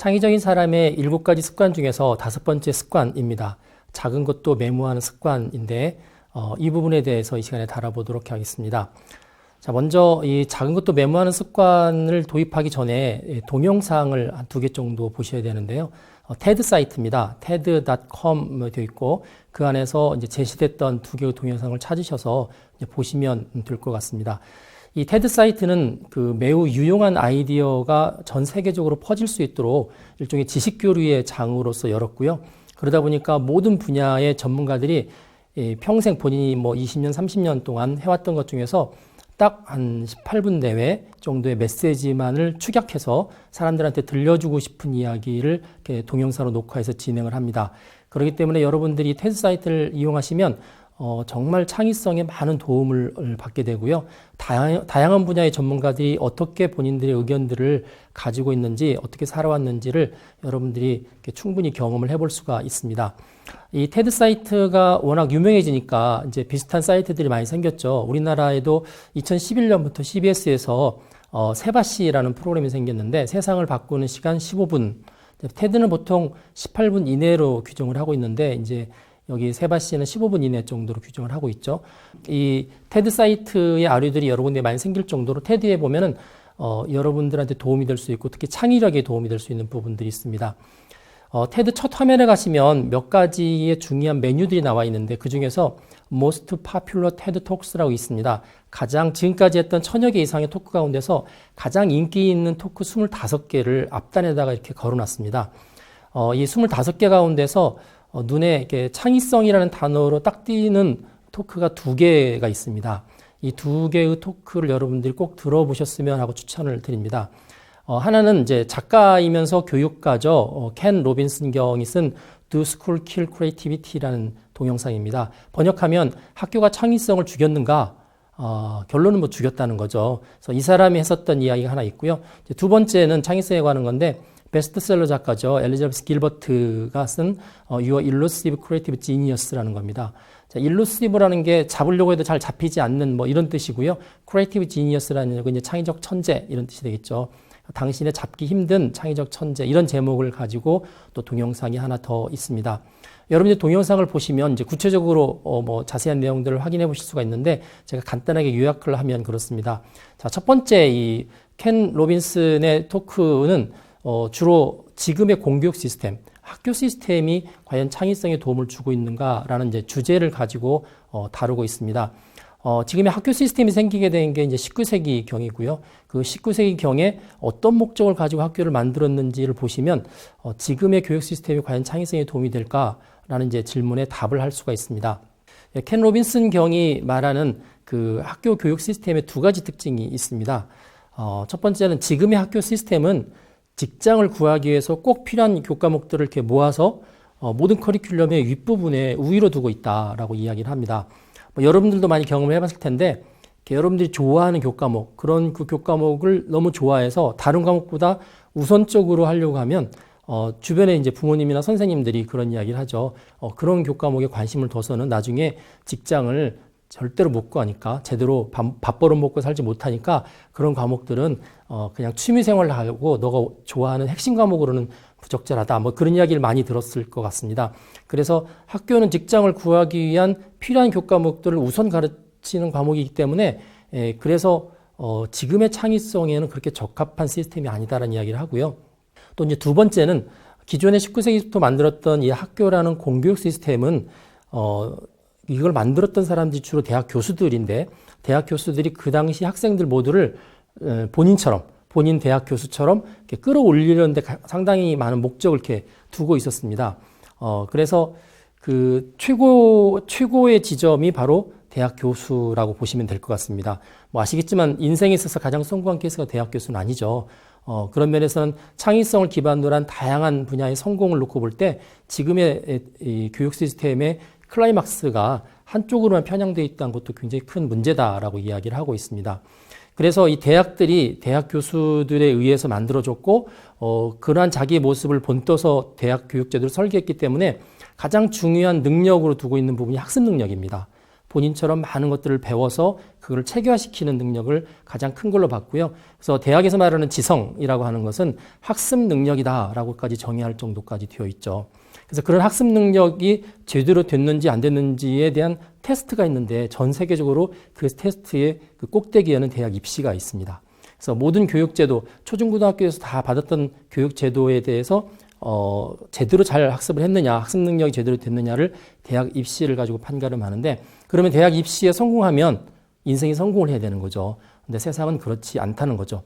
창의적인 사람의 7가지 습관 중에서 5번째 습관입니다. 작은 것도 메모하는 습관인데 이 부분에 대해서 이 시간에 다뤄보도록 하겠습니다. 자, 먼저 이 작은 것도 메모하는 습관을 도입하기 전에 동영상을 한 2개 정도 보셔야 되는데요. TED 사이트입니다. TED.com 되어 있고 그 안에서 이제 제시됐던 2개의 동영상을 찾으셔서 이제 보시면 될 것 같습니다. 이 TED 사이트는 그 매우 유용한 아이디어가 전 세계적으로 퍼질 수 있도록 일종의 지식 교류의 장으로서 열었고요. 그러다 보니까 모든 분야의 전문가들이 평생 본인이 뭐 20년, 30년 동안 해왔던 것 중에서 딱 한 18분 내외 정도의 메시지만을 축약해서 사람들한테 들려주고 싶은 이야기를 이렇게 동영상으로 녹화해서 진행을 합니다. 그렇기 때문에 여러분들이 TED 사이트를 이용하시면 정말 창의성에 많은 도움을 받게 되고요. 다양한 분야의 전문가들이 어떻게 본인들의 의견들을 가지고 있는지, 어떻게 살아왔는지를 여러분들이 충분히 경험을 해볼 수가 있습니다. 이 테드 사이트가 워낙 유명해지니까 이제 비슷한 사이트들이 많이 생겼죠. 우리나라에도 2011년부터 CBS에서 세바시라는 프로그램이 생겼는데 세상을 바꾸는 시간 15분. 테드는 보통 18분 이내로 규정을 하고 있는데 이제 여기 세바시는 15분 이내 정도로 규정을 하고 있죠. 이 테드 사이트의 아류들이 여러 군데 많이 생길 정도로 테드에 보면은 여러분들한테 도움이 될 수 있고 특히 창의력에 도움이 될 수 있는 부분들이 있습니다. 테드 첫 화면에 가시면 몇 가지의 중요한 메뉴들이 나와 있는데 그 중에서 Most Popular TED Talks라고 있습니다. 가장 지금까지 했던 1000여 개 이상의 토크 가운데서 가장 인기 있는 토크 25개를 앞단에다가 이렇게 걸어놨습니다. 이 25개 가운데서 눈에 이렇게 창의성이라는 단어로 딱 띄는 토크가 2개가 있습니다. 이 2개의 토크를 여러분들이 꼭 들어보셨으면 하고 추천을 드립니다. 하나는 이제 작가이면서 교육가죠. 켄 로빈슨 경이 쓴 Do School Kill Creativity라는 동영상입니다. 번역하면 학교가 창의성을 죽였는가? 결론은 뭐 죽였다는 거죠. 그래서 이 사람이 했었던 이야기가 하나 있고요. 이제 두 번째는 창의성에 관한 건데 베스트셀러 작가죠. 엘리자베스 길버트가 쓴 Your Elusive Creative Genius라는 겁니다. 자, 일루시브라는 게 잡으려고 해도 잘 잡히지 않는 뭐 이런 뜻이고요. Creative Genius라는 건 이제 창의적 천재 이런 뜻이 되겠죠. 당신의 잡기 힘든 창의적 천재 이런 제목을 가지고 또 동영상이 하나 더 있습니다. 여러분들 동영상을 보시면 이제 구체적으로 뭐 자세한 내용들을 확인해 보실 수가 있는데 제가 간단하게 요약을 하면 그렇습니다. 자, 첫 번째 이 켄 로빈슨의 토크는 주로 지금의 공교육 시스템, 학교 시스템이 과연 창의성에 도움을 주고 있는가라는 이제 주제를 가지고 다루고 있습니다. 지금의 학교 시스템이 생기게 된 게 이제 19세기 경이고요. 그 19세기 경에 어떤 목적을 가지고 학교를 만들었는지를 보시면 지금의 교육 시스템이 과연 창의성에 도움이 될까라는 이제 질문에 답을 할 수가 있습니다. 켄 로빈슨 경이 말하는 그 학교 교육 시스템의 2가지 특징이 있습니다. 첫 번째는 지금의 학교 시스템은 직장을 구하기 위해서 꼭 필요한 교과목들을 이렇게 모아서 모든 커리큘럼의 윗부분에 우위로 두고 있다라고 이야기를 합니다. 여러분들도 많이 경험을 해봤을 텐데 여러분들이 좋아하는 교과목, 그런 그 교과목을 너무 좋아해서 다른 과목보다 우선적으로 하려고 하면 주변에 이제 부모님이나 선생님들이 그런 이야기를 하죠. 그런 교과목에 관심을 둬서는 나중에 직장을 절대로 못 구하니까 제대로 밥 벌어 먹고 살지 못하니까 그런 과목들은 그냥 취미 생활을 하고 너가 좋아하는 핵심 과목으로는 부적절하다. 뭐 그런 이야기를 많이 들었을 것 같습니다. 그래서 학교는 직장을 구하기 위한 필요한 교과목들을 우선 가르치는 과목이기 때문에 그래서 지금의 창의성에는 그렇게 적합한 시스템이 아니다라는 이야기를 하고요. 또 이제 두 번째는 기존의 19세기부터 만들었던 이 학교라는 공교육 시스템은 이걸 만들었던 사람들이 주로 대학 교수들인데 대학 교수들이 그 당시 학생들 모두를 본인 대학 교수처럼 이렇게 끌어올리려는데 상당히 많은 목적을 이렇게 두고 있었습니다. 그래서 그 최고의 지점이 바로 대학 교수라고 보시면 될 것 같습니다. 뭐 아시겠지만 인생에 있어서 가장 성공한 케이스가 대학 교수는 아니죠. 그런 면에서는 창의성을 기반으로 한 다양한 분야의 성공을 놓고 볼 때 지금의 이 교육 시스템의 클라이막스가 한쪽으로만 편향되어 있다는 것도 굉장히 큰 문제다라고 이야기를 하고 있습니다. 그래서 이 대학들이 대학 교수들에 의해서 만들어졌고 그러한 자기의 모습을 본떠서 대학 교육제도를 설계했기 때문에 가장 중요한 능력으로 두고 있는 부분이 학습 능력입니다. 본인처럼 많은 것들을 배워서 그걸 체계화시키는 능력을 가장 큰 걸로 봤고요. 그래서 대학에서 말하는 지성이라고 하는 것은 학습 능력이다라고까지 정의할 정도까지 되어 있죠. 그래서 그런 학습 능력이 제대로 됐는지 안 됐는지에 대한 테스트가 있는데 전 세계적으로 그 테스트의 그 꼭대기에는 대학 입시가 있습니다. 그래서 모든 교육제도, 초중고등학교에서 다 받았던 교육제도에 대해서 제대로 잘 학습을 했느냐, 학습 능력이 제대로 됐느냐를 대학 입시를 가지고 판가름하는데, 그러면 대학 입시에 성공하면 인생이 성공을 해야 되는 거죠. 근데 세상은 그렇지 않다는 거죠.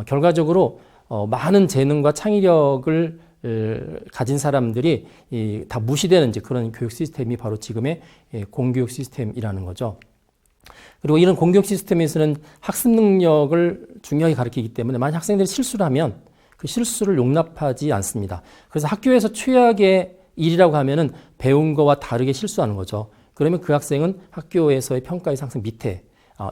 결과적으로 많은 재능과 창의력을 가진 사람들이 다 무시되는 이제 그런 교육 시스템이 바로 지금의 공교육 시스템이라는 거죠. 그리고 이런 공교육 시스템에서는 학습 능력을 중요하게 가르치기 때문에 만약 학생들이 실수를 하면 그 실수를 용납하지 않습니다. 그래서 학교에서 최악의 일이라고 하면은 배운 거와 다르게 실수하는 거죠. 그러면 그 학생은 학교에서의 평가에서 항상 밑에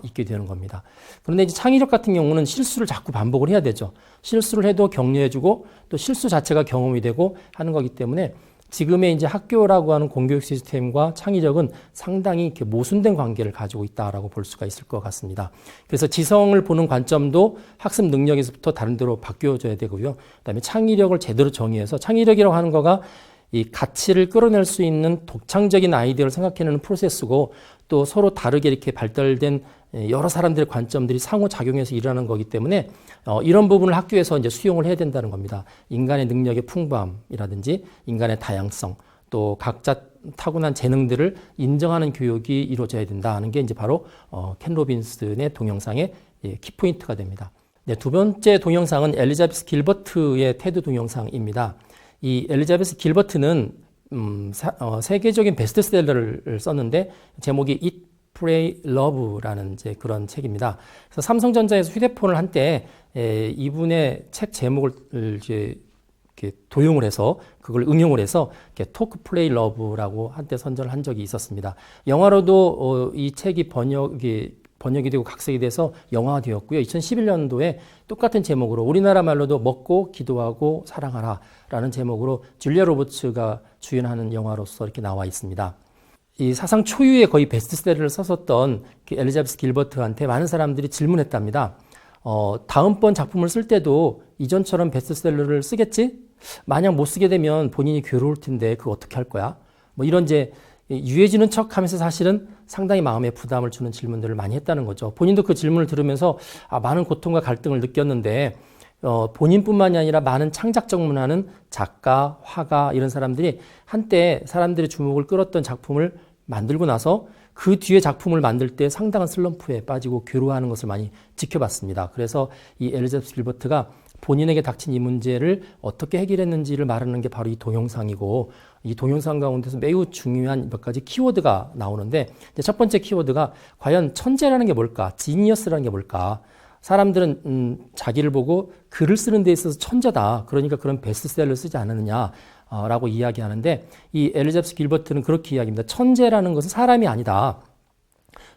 있게 되는 겁니다. 그런데 이제 창의력 같은 경우는 실수를 자꾸 반복을 해야 되죠. 실수를 해도 격려해주고 또 실수 자체가 경험이 되고 하는 거기 때문에 지금의 이제 학교라고 하는 공교육 시스템과 창의력은 상당히 이렇게 모순된 관계를 가지고 있다라고 볼 수가 있을 것 같습니다. 그래서 지성을 보는 관점도 학습 능력에서부터 다른 데로 바뀌어져야 되고요. 그다음에 창의력을 제대로 정의해서 창의력이라고 하는 거가 이 가치를 끌어낼 수 있는 독창적인 아이디어를 생각해내는 프로세스고 또 서로 다르게 이렇게 발달된 여러 사람들의 관점들이 상호작용해서 일어나는 거기 때문에 이런 부분을 학교에서 이제 수용을 해야 된다는 겁니다. 인간의 능력의 풍부함이라든지 인간의 다양성 또 각자 타고난 재능들을 인정하는 교육이 이루어져야 된다는 게 이제 바로 켄 로빈슨의 동영상의 키포인트가 됩니다. 네, 두 번째 동영상은 엘리자베스 길버트의 테드 동영상입니다. 이 엘리자베스 길버트는 세계적인 베스트셀러를 썼는데 제목이 Eat, Pray, Love라는 이제 그런 책입니다. 그래서 삼성전자에서 휴대폰을 한때 이분의 책 제목을 이제 이렇게 도용을 해서 그걸 응용을 해서 Talk, Play, Love라고 한때 선전을 한 적이 있었습니다. 영화로도 이 책이 번역이 되고 각색이 돼서 영화화되었고요. 2011년도에 똑같은 제목으로 우리나라 말로도 먹고 기도하고 사랑하라 라는 제목으로 줄리아 로버츠가 주연하는 영화로서 이렇게 나와 있습니다. 이 사상 초유의 거의 베스트셀러를 썼었던 엘리자베스 길버트한테 많은 사람들이 질문했답니다. 다음번 작품을 쓸 때도 이전처럼 베스트셀러를 쓰겠지? 만약 못 쓰게 되면 본인이 괴로울 텐데 그거 어떻게 할 거야? 뭐 이런 이제 유해지는 척 하면서 사실은 상당히 마음에 부담을 주는 질문들을 많이 했다는 거죠. 본인도 그 질문을 들으면서 많은 고통과 갈등을 느꼈는데 본인뿐만이 아니라 많은 창작적 문화는 작가, 화가 이런 사람들이 한때 사람들의 주목을 끌었던 작품을 만들고 나서 그 뒤에 작품을 만들 때 상당한 슬럼프에 빠지고 괴로워하는 것을 많이 지켜봤습니다. 그래서 이 엘리자베스 길버트가 본인에게 닥친 이 문제를 어떻게 해결했는지를 말하는 게 바로 이 동영상이고 이 동영상 가운데서 매우 중요한 몇 가지 키워드가 나오는데 첫 번째 키워드가 과연 천재라는 게 뭘까? 지니어스라는 게 뭘까? 사람들은 자기를 보고 글을 쓰는 데 있어서 천재다. 그러니까 그런 베스트셀러를 쓰지 않느냐라고 이야기하는데 이 엘리자베스 길버트는 그렇게 이야기합니다. 천재라는 것은 사람이 아니다.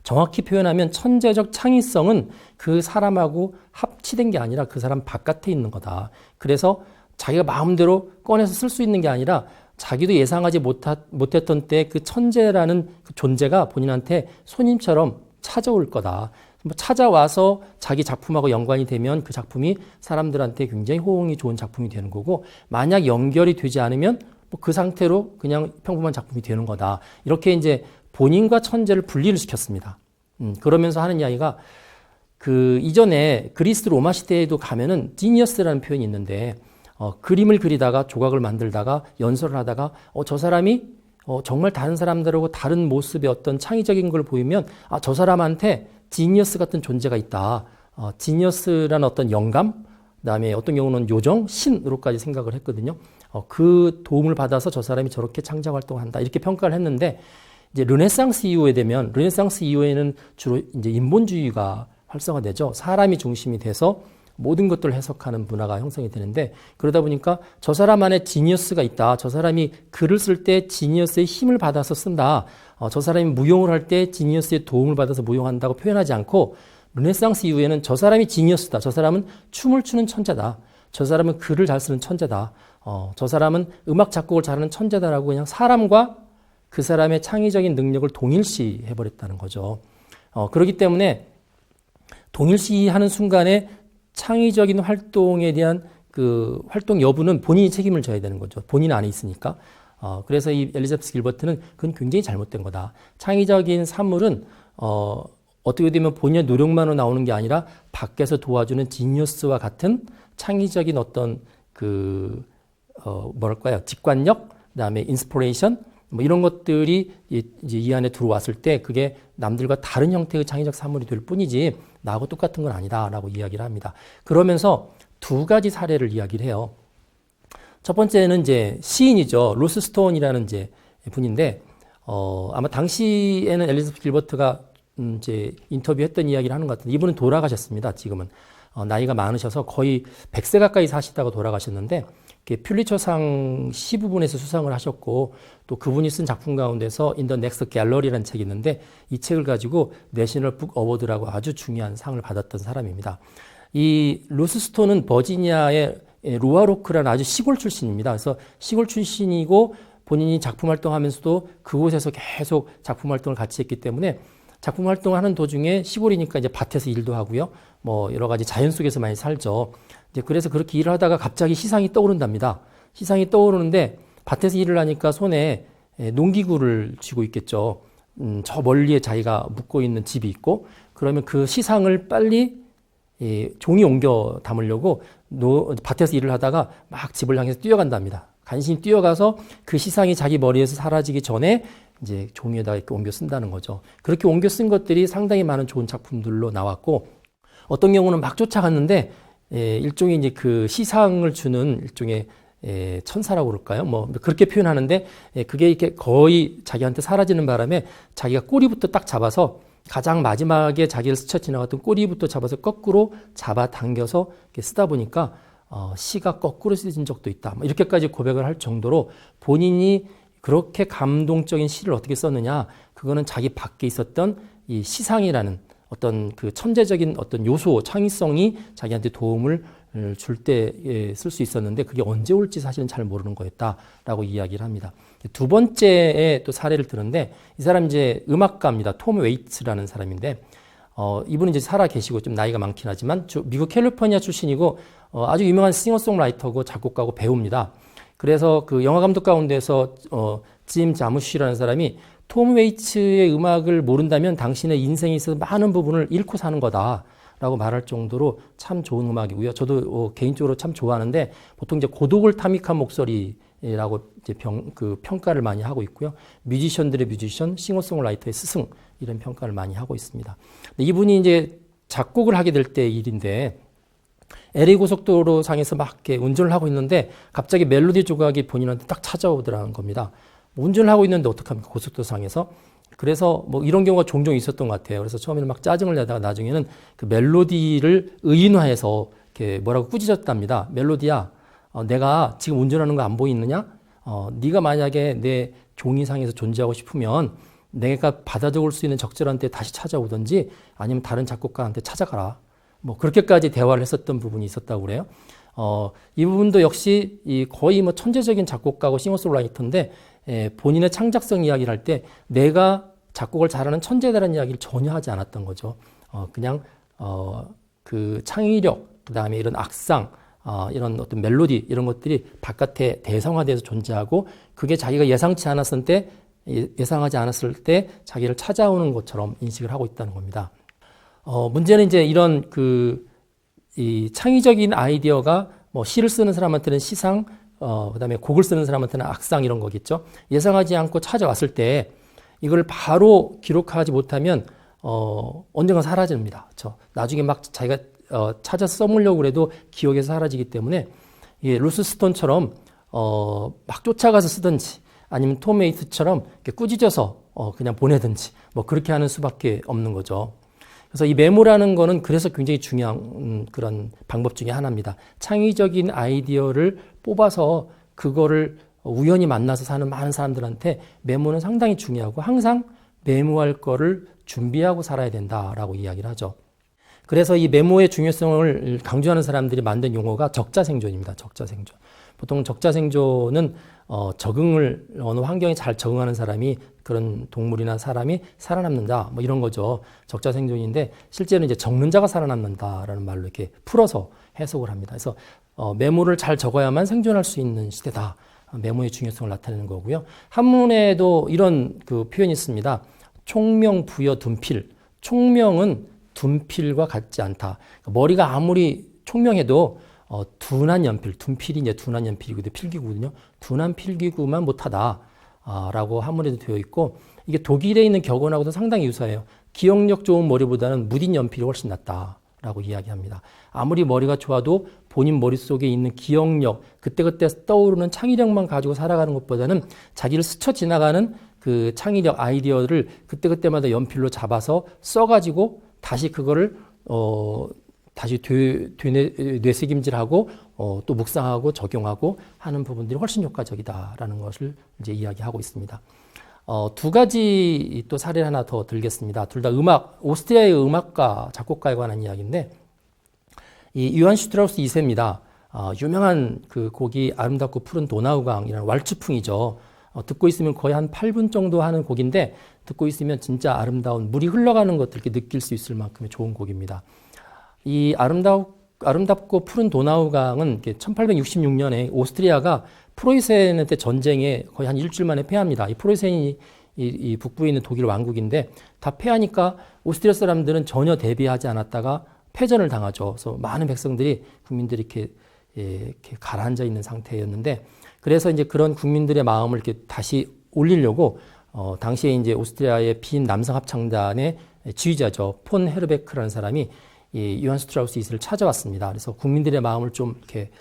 정확히 표현하면 천재적 창의성은 그 사람하고 합치된 게 아니라 그 사람 바깥에 있는 거다. 그래서 자기가 마음대로 꺼내서 쓸 수 있는 게 아니라 자기도 예상하지 못했던 때 그 천재라는 그 존재가 본인한테 손님처럼 찾아올 거다. 찾아와서 자기 작품하고 연관이 되면 그 작품이 사람들한테 굉장히 호응이 좋은 작품이 되는 거고 만약 연결이 되지 않으면 그 상태로 그냥 평범한 작품이 되는 거다. 이렇게 이제 본인과 천재를 분리를 시켰습니다. 그러면서 하는 이야기가 그 이전에 그리스 로마 시대에도 가면은 지니어스라는 표현이 있는데 그림을 그리다가 조각을 만들다가 연설을 하다가 저 사람이 정말 다른 사람들하고 다른 모습의 어떤 창의적인 걸 보이면 저 사람한테 지니어스 같은 존재가 있다. 지니어스라는 어떤 영감, 그다음에 어떤 경우는 요정, 신으로까지 생각을 했거든요. 그 도움을 받아서 저 사람이 저렇게 창작 활동을 한다. 이렇게 평가를 했는데 이제 르네상스 이후에 되면 르네상스 이후에는 주로 이제 인본주의가 활성화되죠. 사람이 중심이 돼서 모든 것들을 해석하는 문화가 형성이 되는데 그러다 보니까 저 사람 안에 지니어스가 있다. 저 사람이 글을 쓸 때 지니어스의 힘을 받아서 쓴다. 저 사람이 무용을 할 때 지니어스의 도움을 받아서 무용한다고 표현하지 않고 르네상스 이후에는 저 사람이 지니어스다. 저 사람은 춤을 추는 천재다. 저 사람은 글을 잘 쓰는 천재다. 저 사람은 음악 작곡을 잘하는 천재다라고 그냥 사람과 그 사람의 창의적인 능력을 동일시해버렸다는 거죠. 그렇기 때문에 동일시하는 순간에 창의적인 활동에 대한 그 활동 여부는 본인이 책임을 져야 되는 거죠. 본인 안에 있으니까. 그래서 이 엘리자베스 길버트는 그건 굉장히 잘못된 거다. 창의적인 산물은 어떻게 되면 본인의 노력만으로 나오는 게 아니라 밖에서 도와주는 지니어스와 같은 창의적인 어떤 뭐랄까요, 직관력, 그다음에 인스피레이션, 뭐 이런 것들이 이제 이 안에 들어왔을 때 그게 남들과 다른 형태의 창의적 산물이 될 뿐이지 나하고 똑같은 건 아니다라고 이야기를 합니다. 그러면서 두 가지 사례를 이야기를 해요. 첫 번째는 이제 시인이죠. 로스 스톤이라는 이제 분인데 아마 당시에는 엘리자베스 길버트가 이제 인터뷰했던 이야기를 하는 것 같은데 이분은 돌아가셨습니다. 지금은 나이가 많으셔서 거의 100세 가까이 사시다가 돌아가셨는데 퓰리처상 시 부분에서 수상을 하셨고 또 그분이 쓴 작품 가운데서 In the Next Gallery라는 책이 있는데 이 책을 가지고 내셔널 북 어워드라고 아주 중요한 상을 받았던 사람입니다. 이 로스 스톤은 버지니아의 로아로크라는 아주 시골 출신입니다. 그래서 시골 출신이고 본인이 작품 활동하면서도 그곳에서 계속 작품 활동을 같이 했기 때문에 작품 활동하는 도중에 시골이니까 이제 밭에서 일도 하고요. 뭐 여러 가지 자연 속에서 많이 살죠. 이제 그래서 그렇게 일을 하다가 갑자기 시상이 떠오른답니다. 시상이 떠오르는데 밭에서 일을 하니까 손에 농기구를 쥐고 있겠죠. 저 멀리에 자기가 묵고 있는 집이 있고 그러면 그 시상을 빨리 종이 옮겨 담으려고 밭에서 일을 하다가 막 집을 향해서 뛰어간답니다. 간신히 뛰어가서 그 시상이 자기 머리에서 사라지기 전에 이제 종이에다 이렇게 옮겨 쓴다는 거죠. 그렇게 옮겨 쓴 것들이 상당히 많은 좋은 작품들로 나왔고 어떤 경우는 막 쫓아갔는데 일종의 이제 그 시상을 주는 일종의 천사라고 그럴까요? 뭐 그렇게 표현하는데 그게 이렇게 거의 자기한테 사라지는 바람에 자기가 꼬리부터 딱 잡아서 가장 마지막에 자기를 스쳐 지나갔던 꼬리부터 잡아서 거꾸로 잡아당겨서 이렇게 쓰다 보니까 시가 거꾸로 쓰여진 적도 있다. 이렇게까지 고백을 할 정도로 본인이 그렇게 감동적인 시를 어떻게 썼느냐? 그거는 자기 밖에 있었던 이 시상이라는 어떤 그 천재적인 어떤 요소, 창의성이 자기한테 도움을 줄 때 쓸 수 있었는데 그게 언제 올지 사실은 잘 모르는 거였다라고 이야기를 합니다. 두 번째에 또 사례를 드는데 이 사람 이제 음악가입니다. 톰 웨이츠라는 사람인데 이분은 이제 살아 계시고 좀 나이가 많긴 하지만 미국 캘리포니아 출신이고 아주 유명한 싱어송라이터고 작곡가고 배우입니다. 그래서 그 영화 감독 가운데서 짐 자무쉬라는 사람이 톰 웨이츠의 음악을 모른다면 당신의 인생에 있어서 많은 부분을 잃고 사는 거다라고 말할 정도로 참 좋은 음악이고요. 저도 개인적으로 참 좋아하는데 보통 이제 고독을 탐닉한 목소리라고 이제 평가를 많이 하고 있고요. 뮤지션들의 뮤지션, 싱어송라이터의 스승 이런 평가를 많이 하고 있습니다. 이분이 이제 작곡을 하게 될 때 일인데 LA 고속도로 상에서 막 이렇게 운전을 하고 있는데 갑자기 멜로디 조각이 본인한테 딱 찾아오더라는 겁니다. 운전을 하고 있는데 어떡합니까? 고속도로 상에서. 그래서 뭐 이런 경우가 종종 있었던 것 같아요. 그래서 처음에는 막 짜증을 내다가 나중에는 그 멜로디를 의인화해서 이렇게 뭐라고 꾸짖었답니다. 멜로디야, 내가 지금 운전하는 거 안 보이느냐? 네가 만약에 내 종이상에서 존재하고 싶으면 내가 받아 적을 수 있는 적절한 때 다시 찾아오든지 아니면 다른 작곡가한테 찾아가라. 뭐 그렇게까지 대화를 했었던 부분이 있었다고 그래요. 이 부분도 역시 거의 뭐 천재적인 작곡가고 싱어송라이터인데 본인의 창작성 이야기를 할 때 내가 작곡을 잘하는 천재다라는 이야기를 전혀 하지 않았던 거죠. 그냥 그 창의력, 그다음에 이런 악상, 이런 어떤 멜로디 이런 것들이 바깥에 대성화돼서 존재하고 그게 자기가 예상하지 않았을 때 자기를 찾아오는 것처럼 인식을 하고 있다는 겁니다. 문제는 이제 이런 이 창의적인 아이디어가 뭐 시를 쓰는 사람한테는 시상, 그다음에 곡을 쓰는 사람한테는 악상 이런 거겠죠. 예상하지 않고 찾아왔을 때 이걸 바로 기록하지 못하면 언젠가 사라집니다. 그렇죠? 나중에 막 자기가 찾아서 써보려고 그래도 기억에서 사라지기 때문에 루스 스톤처럼 막 쫓아가서 쓰든지 아니면 톰 웨이츠처럼 꾸짖어서 그냥 보내든지 뭐 그렇게 하는 수밖에 없는 거죠. 그래서 이 메모라는 거는 그래서 굉장히 중요한 그런 방법 중에 하나입니다. 창의적인 아이디어를 뽑아서 그거를 우연히 만나서 사는 많은 사람들한테 메모는 상당히 중요하고 항상 메모할 거를 준비하고 살아야 된다라고 이야기를 하죠. 그래서 이 메모의 중요성을 강조하는 사람들이 만든 용어가 적자생존입니다. 적자생존. 보통 적자생존은 적응을 어느 환경에 잘 적응하는 사람이 그런 동물이나 사람이 살아남는다 뭐 이런 거죠. 적자 생존인데 실제는 이제 적는 자가 살아남는다라는 말로 이렇게 풀어서 해석을 합니다. 그래서 메모를 잘 적어야만 생존할 수 있는 시대다. 메모의 중요성을 나타내는 거고요. 한문에도 이런 그 표현이 있습니다. 총명 부여 둔필. 총명은 둔필과 같지 않다. 머리가 아무리 총명해도 둔한 연필, 둔필이 이제 둔한 연필이거든요. 필기구거든요. 둔한 필기구만 못하다. 라고 한문에도 되어 있고, 이게 독일에 있는 격언하고도 상당히 유사해요. 기억력 좋은 머리보다는 무딘 연필이 훨씬 낫다라고 이야기합니다. 아무리 머리가 좋아도 본인 머릿속에 있는 기억력, 그때그때 떠오르는 창의력만 가지고 살아가는 것보다는 자기를 스쳐 지나가는 그 창의력, 아이디어를 그때그때마다 연필로 잡아서 써가지고 다시 그거를 다시 뇌새김질하고 또 묵상하고 적용하고 하는 부분들이 훨씬 효과적이다라는 것을 이제 이야기하고 있습니다. 두 가지 또 사례를 하나 더 들겠습니다. 둘 다 오스트리아의 음악가, 작곡가에 관한 이야기인데, 이 요한 슈트라우스 2세입니다. 유명한 그 곡이 아름답고 푸른 도나우강이라는 왈츠풍이죠. 듣고 있으면 거의 한 8분 정도 하는 곡인데, 듣고 있으면 진짜 아름다운 물이 흘러가는 것들 이렇게 느낄 수 있을 만큼의 좋은 곡입니다. 이 아름답고 푸른 도나우강은 1866년에 오스트리아가 프로이센한테 전쟁에 거의 한 일주일 만에 패합니다. 이 프로이센이 이 북부에 있는 독일 왕국인데 다 패하니까 오스트리아 사람들은 전혀 대비하지 않았다가 패전을 당하죠. 그래서 많은 백성들이 국민들이 이렇게 가라앉아 있는 상태였는데, 그래서 이제 그런 국민들의 마음을 이렇게 다시 올리려고 당시에 이제 오스트리아의 빈 남성 합창단의 지휘자죠. 폰 헤르베크라는 사람이 이 요한 슈트라우스 2세를 찾아왔습니다. 그래서 국민들의 마음을 좀 이렇게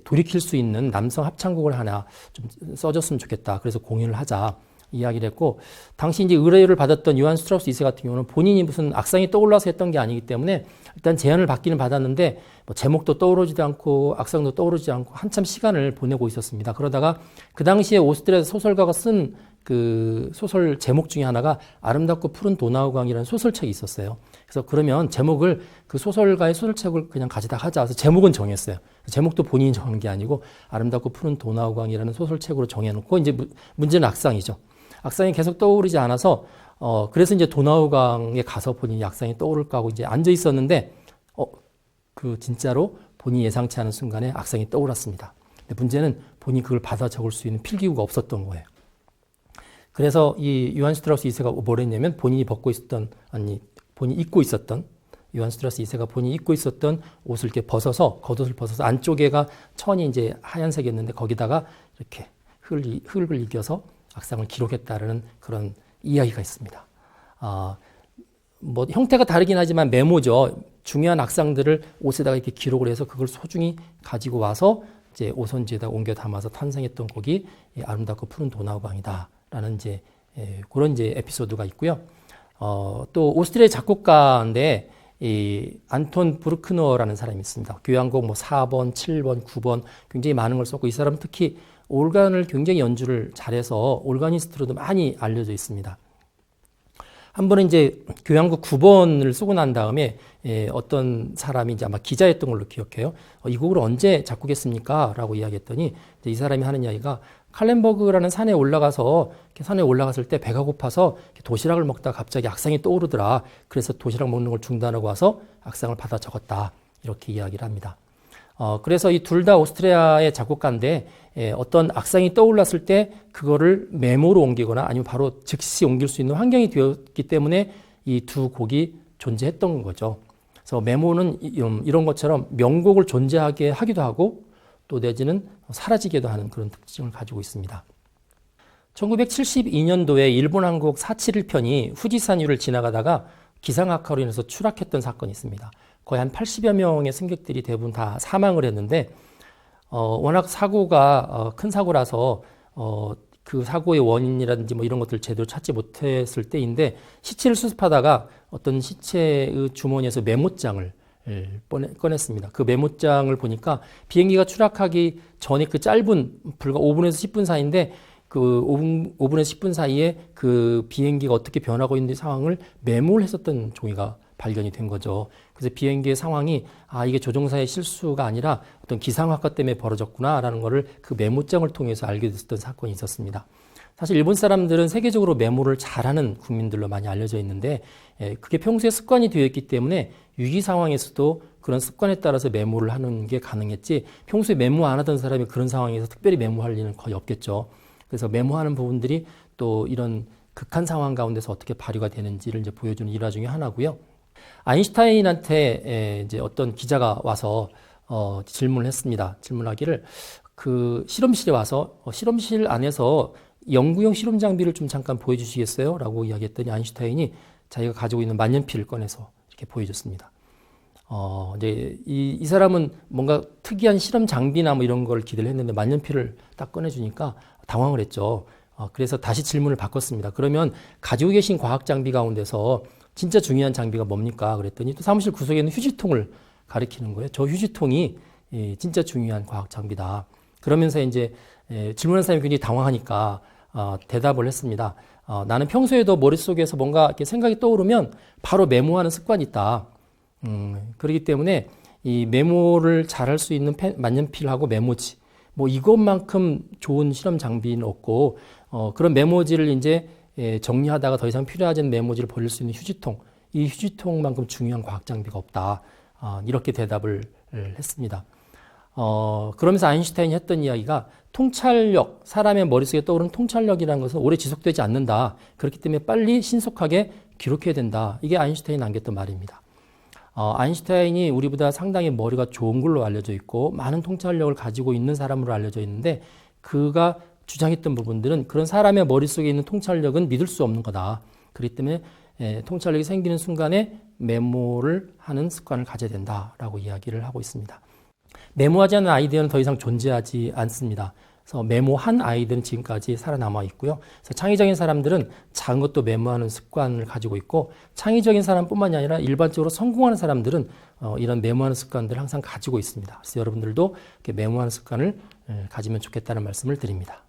돌이킬 수 있는 남성 합창곡을 하나 좀 써줬으면 좋겠다. 그래서 공연을 하자 이야기를 했고, 당시 이제 의뢰를 받았던 요한 슈트라우스 2세 같은 경우는 본인이 무슨 악상이 떠올라서 했던 게 아니기 때문에 일단 제안을 받기는 받았는데 뭐 제목도 떠오르지도 않고 악상도 떠오르지 않고 한참 시간을 보내고 있었습니다. 그러다가 그 당시에 오스트리아 소설가가 쓴 그 소설 제목 중에 하나가 아름답고 푸른 도나우강이라는 소설책이 있었어요. 그래서 그러면 제목을 그 소설가의 소설책을 그냥 가져다 하자. 그래서 제목은 정했어요. 제목도 본인이 정한 게 아니고 아름답고 푸른 도나우강이라는 소설책으로 정해놓고, 이제 문제는 악상이죠. 악상이 계속 떠오르지 않아서 그래서 이제 도나우강에 가서 본인이 악상이 떠오를까 하고 이제 앉아 있었는데 그 진짜로 본인이 예상치 않은 순간에 악상이 떠올랐습니다. 근데 문제는 본인이 그걸 받아 적을 수 있는 필기구가 없었던 거예요. 그래서 이 요한 슈트라우스 2세가 뭘 했냐면 본인이 입고 있었던 요한 슈트라우스 2세가 본인이 입고 있었던 옷을 이렇게 겉옷을 벗어서 안쪽에가 천이 이제 하얀색이었는데 거기다가 이렇게 흙을 이겨서 악상을 기록했다라는 그런 이야기가 있습니다. 뭐 형태가 다르긴 하지만 메모죠. 중요한 악상들을 옷에다가 이렇게 기록을 해서 그걸 소중히 가지고 와서 이제 오선지에다 옮겨 담아서 탄생했던 곡이 아름답고 푸른 도나우강이다라는 이제 그런 이제 에피소드가 있고요. 또 오스트리아 작곡가인데 이 안톤 브루크너라는 사람이 있습니다. 교향곡 뭐 4번, 7번, 9번 굉장히 많은 걸 썼고, 이 사람은 특히 올간을 굉장히 연주를 잘해서 올가니스트로도 많이 알려져 있습니다. 한 번은 이제 교향곡 9번을 쓰고 난 다음에 어떤 사람이 이제 아마 기자였던 걸로 기억해요. 이 곡을 언제 작곡했습니까? 라고 이야기했더니 이 사람이 하는 이야기가 칼렌버그라는 산에 올라갔을 때 배가 고파서 도시락을 먹다가 갑자기 악상이 떠오르더라. 그래서 도시락 먹는 걸 중단하고 와서 악상을 받아 적었다. 이렇게 이야기를 합니다. 그래서 이 둘 다 오스트리아의 작곡가인데 어떤 악상이 떠올랐을 때 그거를 메모로 옮기거나 아니면 바로 즉시 옮길 수 있는 환경이 되었기 때문에 이 두 곡이 존재했던 거죠. 그래서 메모는 이런 것처럼 명곡을 존재하게 하기도 하고 또 내지는 사라지기도 하는 그런 특징을 가지고 있습니다. 1972년도에 일본 항공 471편이 후지산유를 지나가다가 기상악화로 인해서 추락했던 사건이 있습니다. 거의 한 80여 명의 승객들이 대부분 다 사망을 했는데 워낙 사고가 큰 사고라서 그 사고의 원인이라든지 뭐 이런 것들 제대로 찾지 못했을 때인데, 시체를 수습하다가 어떤 시체의 주머니에서 메모장을 꺼냈습니다. 그 메모장을 보니까 비행기가 추락하기 전에 그 짧은 불과 5분에서 10분 사이인데 그 5분에서 10분 사이에 그 비행기가 어떻게 변하고 있는 상황을 메모를 했었던 종이가 발견이 된 거죠. 그래서 비행기의 상황이 이게 조종사의 실수가 아니라 어떤 기상학과 때문에 벌어졌구나라는 거를 그 메모장을 통해서 알게 됐던 사건이 있었습니다. 사실 일본 사람들은 세계적으로 메모를 잘하는 국민들로 많이 알려져 있는데 그게 평소에 습관이 되어 있기 때문에 위기 상황에서도 그런 습관에 따라서 메모를 하는 게 가능했지 평소에 메모 안 하던 사람이 그런 상황에서 특별히 메모할 일은 거의 없겠죠. 그래서 메모하는 부분들이 또 이런 극한 상황 가운데서 어떻게 발휘가 되는지를 이제 보여주는 일화 중에 하나고요. 아인슈타인한테 이제 어떤 기자가 와서 질문을 했습니다. 질문하기를 그 실험실에 와서 실험실 안에서 연구용 실험 장비를 좀 잠깐 보여주시겠어요? 라고 이야기했더니 아인슈타인이 자기가 가지고 있는 만년필을 꺼내서 이렇게 보여줬습니다. 이제 이 사람은 뭔가 특이한 실험 장비나 뭐 이런 걸 기대를 했는데 만년필을 딱 꺼내주니까 당황을 했죠. 그래서 다시 질문을 바꿨습니다. 그러면 가지고 계신 과학 장비 가운데서 진짜 중요한 장비가 뭡니까? 그랬더니 또 사무실 구석에 있는 휴지통을 가리키는 거예요. 저 휴지통이 진짜 중요한 과학 장비다. 그러면서 이제 질문한 사람이 굉장히 당황하니까 대답을 했습니다. 나는 평소에도 머릿속에서 뭔가 이렇게 생각이 떠오르면 바로 메모하는 습관이 있다. 그렇기 때문에 이 메모를 잘할 수 있는 만년필하고 메모지, 뭐 이것만큼 좋은 실험 장비는 없고, 그런 메모지를 이제 정리하다가 더 이상 필요하지 않은 메모지를 버릴 수 있는 휴지통, 이 휴지통만큼 중요한 과학 장비가 없다. 이렇게 대답을 했습니다. 그러면서 아인슈타인이 했던 이야기가 통찰력, 사람의 머릿속에 떠오르는 통찰력이라는 것은 오래 지속되지 않는다. 그렇기 때문에 빨리 신속하게 기록해야 된다. 이게 아인슈타인이 남겼던 말입니다. 아인슈타인이 우리보다 상당히 머리가 좋은 걸로 알려져 있고 많은 통찰력을 가지고 있는 사람으로 알려져 있는데 그가 주장했던 부분들은 그런 사람의 머릿속에 있는 통찰력은 믿을 수 없는 거다. 그렇기 때문에 통찰력이 생기는 순간에 메모를 하는 습관을 가져야 된다라고 이야기를 하고 있습니다. 메모하지 않은 아이디어는 더 이상 존재하지 않습니다. 그래서 메모한 아이들은 지금까지 살아남아 있고요. 그래서 창의적인 사람들은 작은 것도 메모하는 습관을 가지고 있고 창의적인 사람뿐만이 아니라 일반적으로 성공하는 사람들은 이런 메모하는 습관들을 항상 가지고 있습니다. 그래서 여러분들도 이렇게 메모하는 습관을 가지면 좋겠다는 말씀을 드립니다.